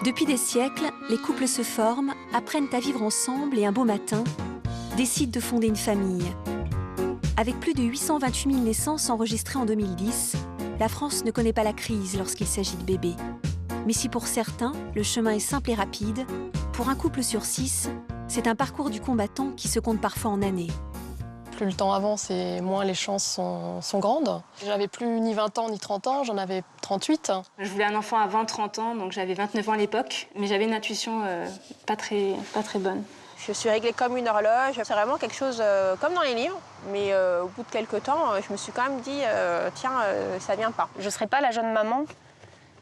Depuis des siècles, les couples se forment, apprennent à vivre ensemble et un beau matin, décident de fonder une famille. Avec plus de 828 000 naissances enregistrées en 2010, la France ne connaît pas la crise lorsqu'il s'agit de bébés. Mais si pour certains, le chemin est simple et rapide, pour un couple sur 6, c'est un parcours du combattant qui se compte parfois en années. Plus le temps avance et moins les chances sont grandes. J'avais plus ni 20 ans ni 30 ans, j'en avais 38. Je voulais un enfant à 20-30 ans, donc j'avais 29 ans à l'époque, mais j'avais une intuition pas très bonne. Je suis réglée comme une horloge. C'est vraiment quelque chose comme dans les livres. Mais au bout de quelques temps, je me suis quand même dit, tiens, ça vient pas. Je ne serai pas la jeune maman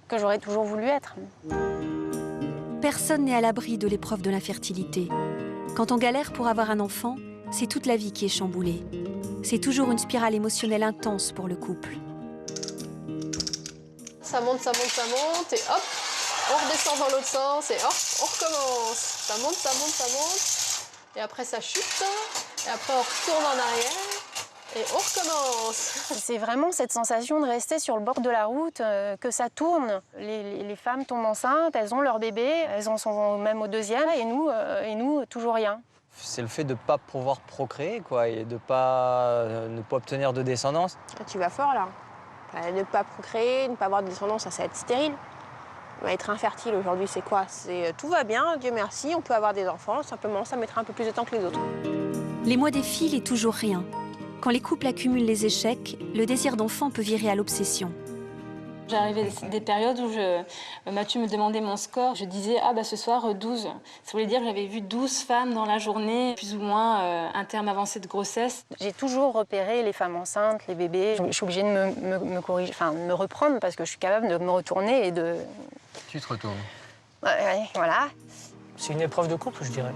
que j'aurais toujours voulu être. Personne n'est à l'abri de l'épreuve de l'infertilité. Quand on galère pour avoir un enfant, c'est toute la vie qui est chamboulée. C'est toujours une spirale émotionnelle intense pour le couple. Ça monte, ça monte, ça monte, et hop, on redescend dans l'autre sens, et hop, on recommence. Ça monte, ça monte, ça monte, et après ça chute, et après on retourne en arrière, et on recommence. C'est vraiment cette sensation de rester sur le bord de la route, que ça tourne. Les femmes tombent enceintes, elles ont leur bébé, elles en sont même au deuxième, et nous toujours rien. C'est le fait de ne pas pouvoir procréer, quoi, et de ne pas obtenir de descendance. Tu vas fort, là. Ne pas procréer, ne pas avoir de descendance, ça va être stérile. Être infertile aujourd'hui, c'est quoi? Tout va bien, Dieu merci, on peut avoir des enfants, simplement ça mettra un peu plus de temps que les autres. Les mois défilent et toujours rien. Quand les couples accumulent les échecs, le désir d'enfant peut virer à l'obsession. J'arrivais des périodes où Mathieu me demandait mon score. Je disais, ah bah ce soir, 12. Ça voulait dire que j'avais vu 12 femmes dans la journée, plus ou moins un terme avancé de grossesse. J'ai toujours repéré les femmes enceintes, les bébés. Je suis obligée de me corriger, enfin de me reprendre parce que je suis capable de me retourner et de... Tu te retournes. Ouais, voilà. C'est une épreuve de couple, je dirais.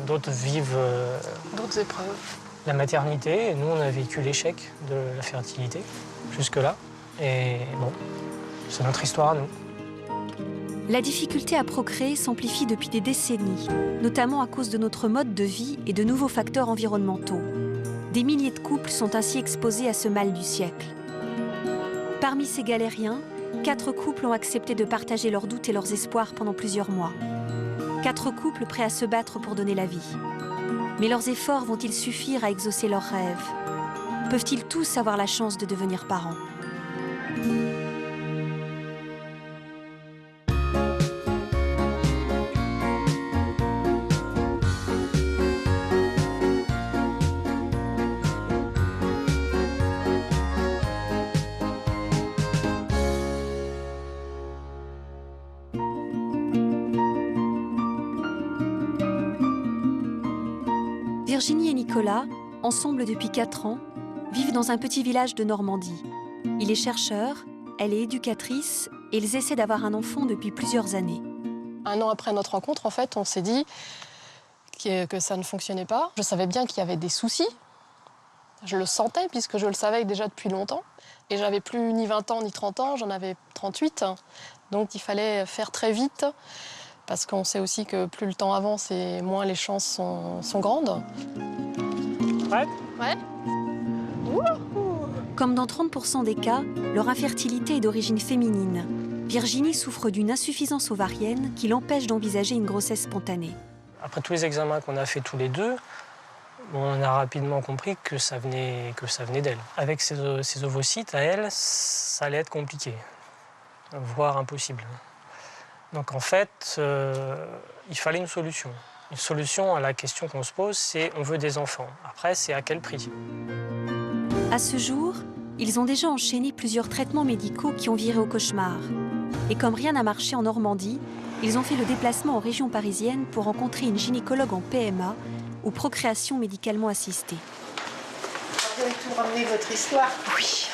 D'autres vivent D'autres épreuves. la maternité, et nous, on a vécu l'échec de la fertilité, jusque-là. Et bon, c'est notre histoire à nous. La difficulté à procréer s'amplifie depuis des décennies, notamment à cause de notre mode de vie et de nouveaux facteurs environnementaux. Des milliers de couples sont ainsi exposés à ce mal du siècle. Parmi ces galériens, 4 couples ont accepté de partager leurs doutes et leurs espoirs pendant plusieurs mois. 4 couples prêts à se battre pour donner la vie. Mais leurs efforts vont-ils suffire à exaucer leurs rêves? Peuvent-ils tous avoir la chance de devenir parents? Virginie et Nicolas, ensemble depuis 4 ans, vivent dans un petit village de Normandie. Il est chercheur, elle est éducatrice et ils essaient d'avoir un enfant depuis plusieurs années. 1 an après notre rencontre, en fait, on s'est dit que ça ne fonctionnait pas. Je savais bien qu'il y avait des soucis. Je le sentais puisque je le savais déjà depuis longtemps. Et j'avais plus ni 20 ans ni 30 ans, j'en avais 38. Donc il fallait faire très vite parce qu'on sait aussi que plus le temps avance et moins les chances sont grandes. Ouais. Ouais. Comme dans 30% des cas, leur infertilité est d'origine féminine. Virginie souffre d'une insuffisance ovarienne qui l'empêche d'envisager une grossesse spontanée. Après tous les examens qu'on a fait tous les deux, on a rapidement compris que ça venait d'elle. Avec ses ovocytes, à elle, ça allait être compliqué, voire impossible. Donc en fait, il fallait une solution. Une solution à la question qu'on se pose, c'est on veut des enfants. Après, c'est à quel prix? À ce jour, ils ont déjà enchaîné plusieurs traitements médicaux qui ont viré au cauchemar. Et comme rien n'a marché en Normandie, ils ont fait le déplacement en région parisienne pour rencontrer une gynécologue en PMA ou procréation médicalement assistée. Vous avez tout ramené votre histoire? Oui.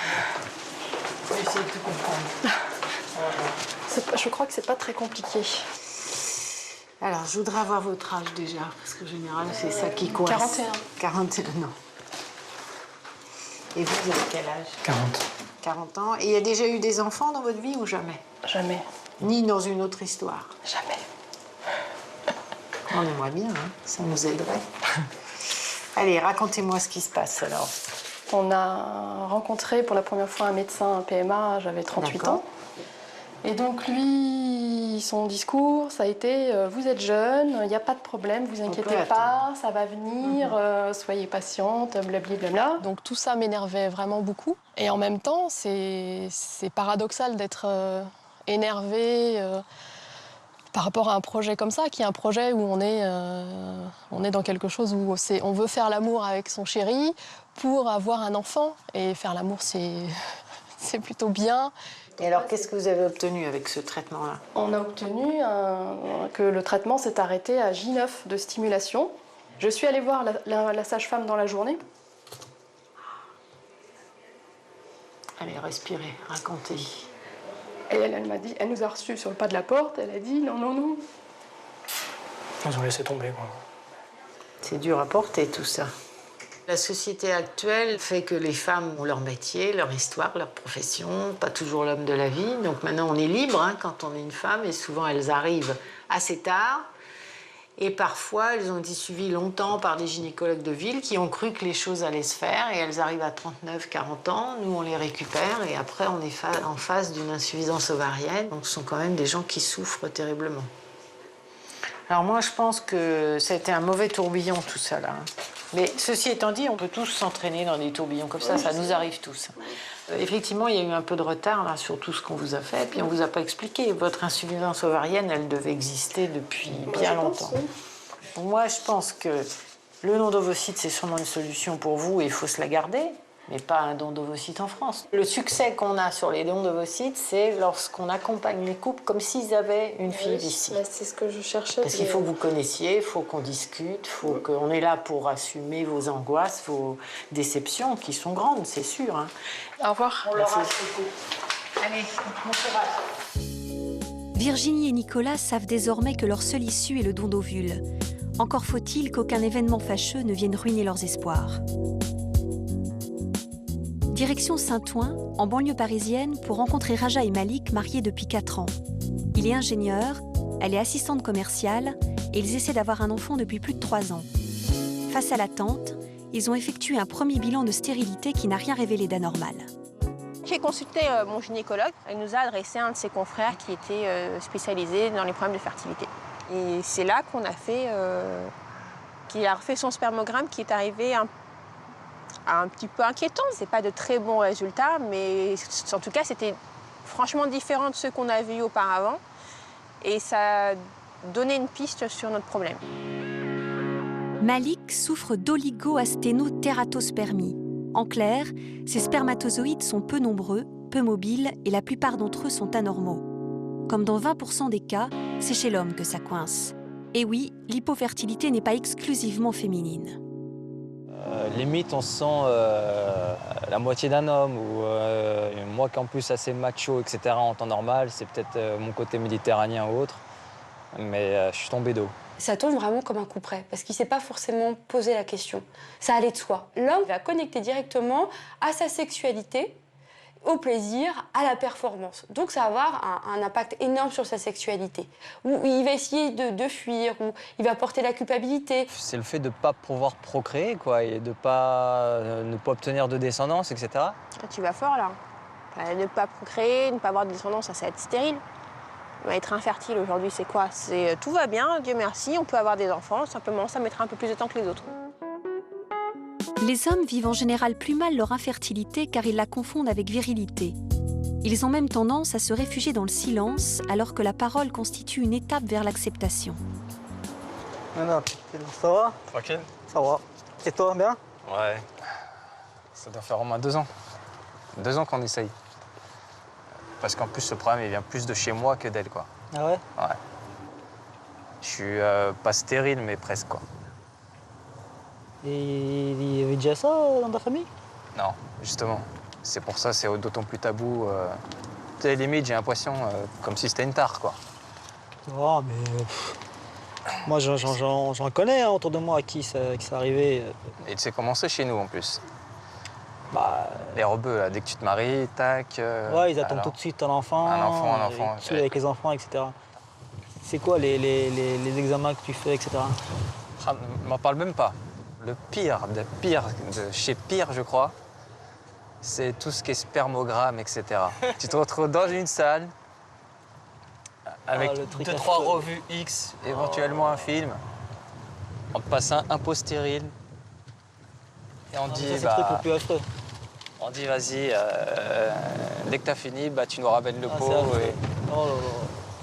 Je vais essayer de tout comprendre. Je crois que c'est pas très compliqué. Alors, je voudrais avoir votre âge déjà, parce qu'en général, c'est ça qui coince. 41. 41 ans. Et vous avez quel âge? 40. 40 ans. Et il y a déjà eu des enfants dans votre vie ou jamais? Jamais. Ni dans une autre histoire? Jamais. On aimerait bien, hein? Ça nous aiderait. Allez, racontez-moi ce qui se passe alors. On a rencontré pour la première fois un médecin, un PMA, j'avais 38 ans. Et donc lui, son discours, ça a été vous êtes jeune, il n'y a pas de problème, vous inquiétez pas, ça va venir, soyez patiente, blablabla. Donc tout ça m'énervait vraiment beaucoup. Et en même temps, c'est paradoxal d'être énervé par rapport à un projet comme ça, qui est un projet où on est dans quelque chose où on veut faire l'amour avec son chéri pour avoir un enfant. Et faire l'amour, c'est plutôt bien. Et alors, qu'est-ce que vous avez obtenu avec ce traitement-là? On a obtenu que le traitement s'est arrêté à J9 de stimulation. Je suis allée voir la sage-femme dans la journée. Allez, respirez, racontez. Et elle m'a dit, elle nous a reçus sur le pas de la porte, elle a dit non, non, non. Ils ont laissé tomber, quoi. C'est dur à porter, tout ça. La société actuelle fait que les femmes ont leur métier, leur histoire, leur profession, pas toujours l'homme de la vie. Donc maintenant, on est libre quand on est une femme, et souvent elles arrivent assez tard. Et parfois, elles ont été suivies longtemps par des gynécologues de ville qui ont cru que les choses allaient se faire, et elles arrivent à 39, 40 ans, nous on les récupère, et après on est en face d'une insuffisance ovarienne. Donc ce sont quand même des gens qui souffrent terriblement. Alors moi, je pense que c'était un mauvais tourbillon, tout ça, là. Mais ceci étant dit, on peut tous s'entraîner dans des tourbillons comme ça nous arrive tous. Effectivement, il y a eu un peu de retard là, sur tout ce qu'on vous a fait, puis on ne vous a pas expliqué. Votre insuffisance ovarienne, elle devait exister depuis bien longtemps. Moi, je pense que le don d'ovocytes, c'est sûrement une solution pour vous et il faut se la garder, mais pas un don d'ovocytes en France. Le succès qu'on a sur les dons d'ovocytes, c'est lorsqu'on accompagne les couples comme s'ils avaient une fille d'ici. C'est ce que je cherchais. Parce qu'il faut que vous connaissiez, il faut qu'on discute, on est là pour assumer vos angoisses, vos déceptions qui sont grandes, c'est sûr. Hein. Au revoir. On l'aura beaucoup. Allez, bon courage. Virginie et Nicolas savent désormais que leur seule issue est le don d'ovules. Encore faut-il qu'aucun événement fâcheux ne vienne ruiner leurs espoirs. Direction Saint-Ouen, en banlieue parisienne, pour rencontrer Raja et Malik, mariés depuis 4 ans. Il est ingénieur, elle est assistante commerciale et ils essaient d'avoir un enfant depuis plus de 3 ans. Face à l'attente, ils ont effectué un premier bilan de stérilité qui n'a rien révélé d'anormal. J'ai consulté mon gynécologue. Elle nous a adressé un de ses confrères qui était spécialisé dans les problèmes de fertilité. Et c'est là qu'on a fait, qu'il a refait son spermogramme qui est arrivé un petit peu inquiétant. C'est pas de très bons résultats, mais en tout cas, c'était franchement différent de ceux qu'on avait eu auparavant. Et ça a donné une piste sur notre problème. Malik souffre d'oligo-asténotératospermie. En clair, ces spermatozoïdes sont peu nombreux, peu mobiles et la plupart d'entre eux sont anormaux. Comme dans 20% des cas, c'est chez l'homme que ça coince. Et oui, l'hypofertilité n'est pas exclusivement féminine. Limite, on se sent la moitié d'un homme, ou moi qui en plus assez macho, etc. en temps normal, c'est peut-être mon côté méditerranéen ou autre, mais je suis tombé d'eau. Ça tombe vraiment comme un coup près, parce qu'il ne s'est pas forcément posé la question. Ça allait de soi. L'homme va connecter directement à sa sexualité, au plaisir, à la performance. Donc ça va avoir un impact énorme sur sa sexualité. Où il va essayer de fuir, où il va porter la culpabilité. C'est le fait de ne pas pouvoir procréer, quoi, et de ne pas obtenir de descendance, etc. Tu vas fort, là. Ne pas procréer, ne pas avoir de descendance, ça va être stérile. Être infertile aujourd'hui, c'est quoi? Tout va bien, Dieu merci, on peut avoir des enfants, simplement ça mettra un peu plus de temps que les autres. Les hommes vivent en général plus mal leur infertilité car ils la confondent avec virilité. Ils ont même tendance à se réfugier dans le silence alors que la parole constitue une étape vers l'acceptation. Non, ça va? Tranquille. Ça va. Et toi, bien? Ouais. Ça doit faire au moins 2 ans. 2 ans qu'on essaye. Parce qu'en plus, ce problème, il vient plus de chez moi que d'elle, quoi. Ah ouais? Ouais. Je suis pas stérile, mais presque, quoi. Et il y avait déjà ça dans ta famille? Non, justement. C'est pour ça, c'est d'autant plus tabou. Tu sais, limite, j'ai l'impression comme si c'était une tare, quoi. Oh, mais... moi, j'en connais autour de moi à qui ça arrivait. Et tu sais comment c'est chez nous, en plus. Bah, les rebeux, là, dès que tu te maries, tac... ouais, ils attendent alors, tout de suite un enfant. Un enfant. Ils tuent avec les enfants, etc. C'est quoi les examens que tu fais, etc. Ah, m'en parle même pas. Le pire, de chez pire, je crois, c'est tout ce qui est spermogramme, etc. Tu te retrouves dans une salle, avec le truc 2-3 affreux. revues X, éventuellement un film. On te passe un pot stérile. Et on dit, Ça, c'est le truc le plus affreux. on dit vas-y, dès que t'as fini, bah, tu nous ramènes le Ah, pot. c'est affreux. Et... Oh là là.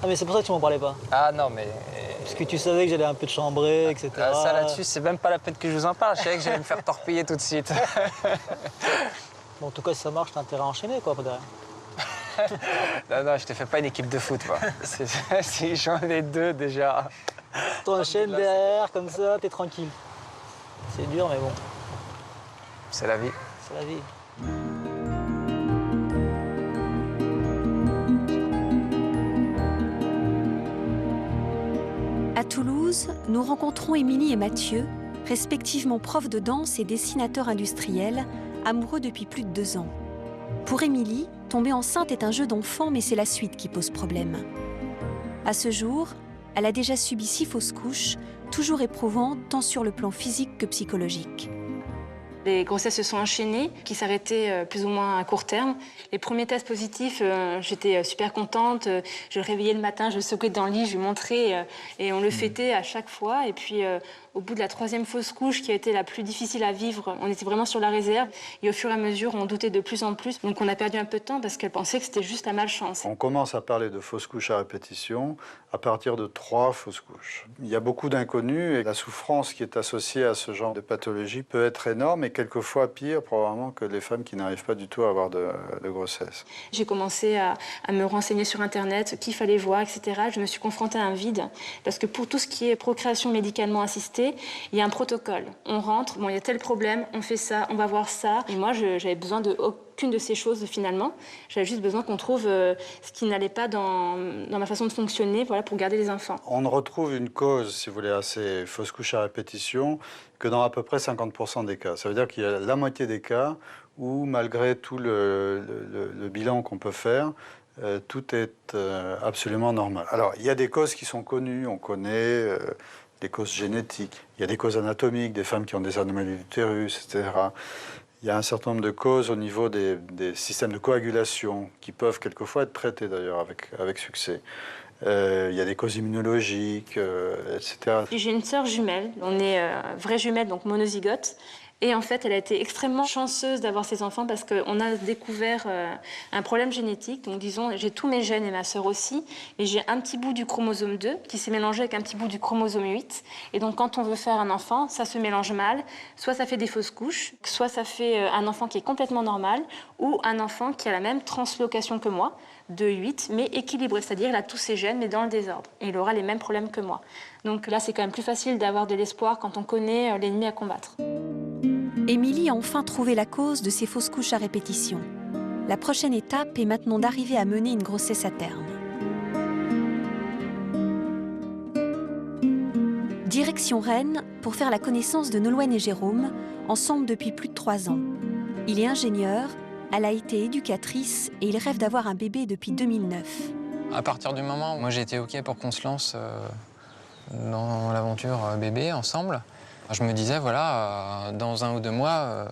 Ah, mais c'est pour ça que tu m'en parlais pas. Ah non, mais... Parce que tu savais que j'allais un peu de chambrer, etc. Ça là-dessus, c'est même pas la peine que je vous en parle. Je savais que j'allais me faire torpiller tout de suite. Bon, en tout cas, si ça marche, t'as intérêt à enchaîner, quoi, après derrière. Non, je te fais pas une équipe de foot, quoi. Si j'en ai 2 déjà. T'enchaînes derrière, comme ça, t'es tranquille. C'est dur, mais bon, C'est la vie. c'est la vie. À Toulouse, nous rencontrons Émilie et Mathieu, respectivement profs de danse et dessinateurs industriels, amoureux depuis plus de 2 ans. Pour Émilie, tomber enceinte est un jeu d'enfant, mais c'est la suite qui pose problème. À ce jour, elle a déjà subi 6 fausses couches, toujours éprouvantes tant sur le plan physique que psychologique. Les grossesses se sont enchaînées, qui s'arrêtaient plus ou moins à court terme. Les premiers tests positifs, j'étais super contente. Je le réveillais le matin, je le secouais dans le lit, je lui montrais et on le fêtait à chaque fois. Et puis, au bout de la 3e fausse couche, qui a été la plus difficile à vivre, on était vraiment sur la réserve. Et au fur et à mesure, on doutait de plus en plus. Donc, on a perdu un peu de temps parce qu'elle pensait que c'était juste la malchance. On commence à parler de fausses couches à répétition à partir de 3 fausses couches. Il y a beaucoup d'inconnus et la souffrance qui est associée à ce genre de pathologie peut être énorme et quelquefois pire probablement que les femmes qui n'arrivent pas du tout à avoir de grossesse. J'ai commencé à me renseigner sur Internet, ce qu'il fallait voir, etc. Je me suis confrontée à un vide parce que pour tout ce qui est procréation médicalement assistée, il y a un protocole. On rentre, bon, il y a tel problème, on fait ça, on va voir ça. Et moi, j'avais besoin de aucune de ces choses finalement. J'avais juste besoin qu'on trouve ce qui n'allait pas dans ma façon de fonctionner, voilà, pour garder les enfants. On ne retrouve une cause, si vous voulez, à ces fausses couches à répétition que dans à peu près 50% des cas. Ça veut dire qu'il y a la moitié des cas où, malgré tout le bilan qu'on peut faire, tout est absolument normal. Alors, il y a des causes qui sont connues, on connaît des causes génétiques, il y a des causes anatomiques, des femmes qui ont des anomalies d'utérus, etc. Il y a un certain nombre de causes au niveau des systèmes de coagulation qui peuvent quelquefois être traitées d'ailleurs avec succès. Il y a des causes immunologiques, etc. J'ai une sœur jumelle, on est vraies jumelles, donc monozygotes. Et en fait, elle a été extrêmement chanceuse d'avoir ses enfants parce qu'on a découvert un problème génétique. Donc disons, j'ai tous mes gènes et ma sœur aussi. Et j'ai un petit bout du chromosome 2 qui s'est mélangé avec un petit bout du chromosome 8. Et donc quand on veut faire un enfant, ça se mélange mal. Soit ça fait des fausses couches, soit ça fait un enfant qui est complètement normal, ou un enfant qui a la même translocation que moi, de 8, mais équilibré. C'est-à-dire il a tous ses gènes, mais dans le désordre. Et il aura les mêmes problèmes que moi. Donc là, c'est quand même plus facile d'avoir de l'espoir quand on connaît l'ennemi à combattre. Émilie a enfin trouvé la cause de ces fausses couches à répétition. La prochaine étape est maintenant d'arriver à mener une grossesse à terme. Direction Rennes pour faire la connaissance de Nolwenn et Jérôme, ensemble depuis plus de 3 ans. Il est ingénieur, elle a été éducatrice et il rêve d'avoir un bébé depuis 2009. À partir du moment où moi j'ai été OK pour qu'on se lance dans l'aventure bébé ensemble, je me disais, voilà, dans 1 ou 2 mois,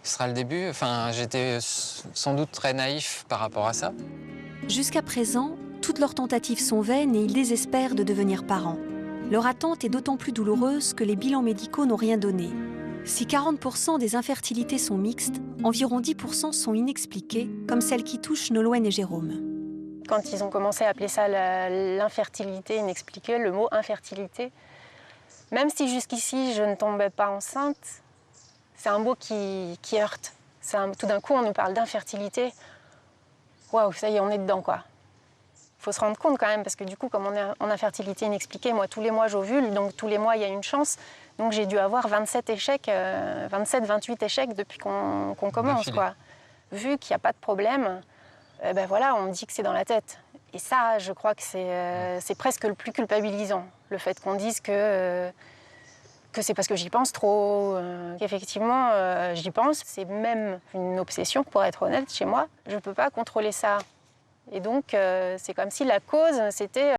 ce sera le début. Enfin, j'étais sans doute très naïf par rapport à ça. Jusqu'à présent, toutes leurs tentatives sont vaines et ils désespèrent de devenir parents. Leur attente est d'autant plus douloureuse que les bilans médicaux n'ont rien donné. Si 40% des infertilités sont mixtes, environ 10% sont inexpliquées, comme celle qui touche Nolwenn et Jérôme. Quand ils ont commencé à appeler ça l'infertilité inexpliquée, le mot infertilité, même si jusqu'ici je ne tombais pas enceinte, c'est un mot qui heurte. Tout d'un coup, on nous parle d'infertilité. Waouh, ça y est, on est dedans, quoi. Il faut se rendre compte quand même, parce que du coup, comme on est en infertilité inexpliquée, moi, tous les mois, j'ovule, donc tous les mois, il y a une chance. Donc j'ai dû avoir 27 échecs, 27-28 échecs depuis qu'on commence, quoi. Vu qu'il n'y a pas de problème, ben voilà, on me dit que c'est dans la tête. Et ça, je crois que c'est presque le plus culpabilisant, le fait qu'on dise que c'est parce que j'y pense trop, qu'effectivement, j'y pense. C'est même une obsession, pour être honnête, chez moi. Je ne peux pas contrôler ça. Et donc, c'est comme si la cause, c'était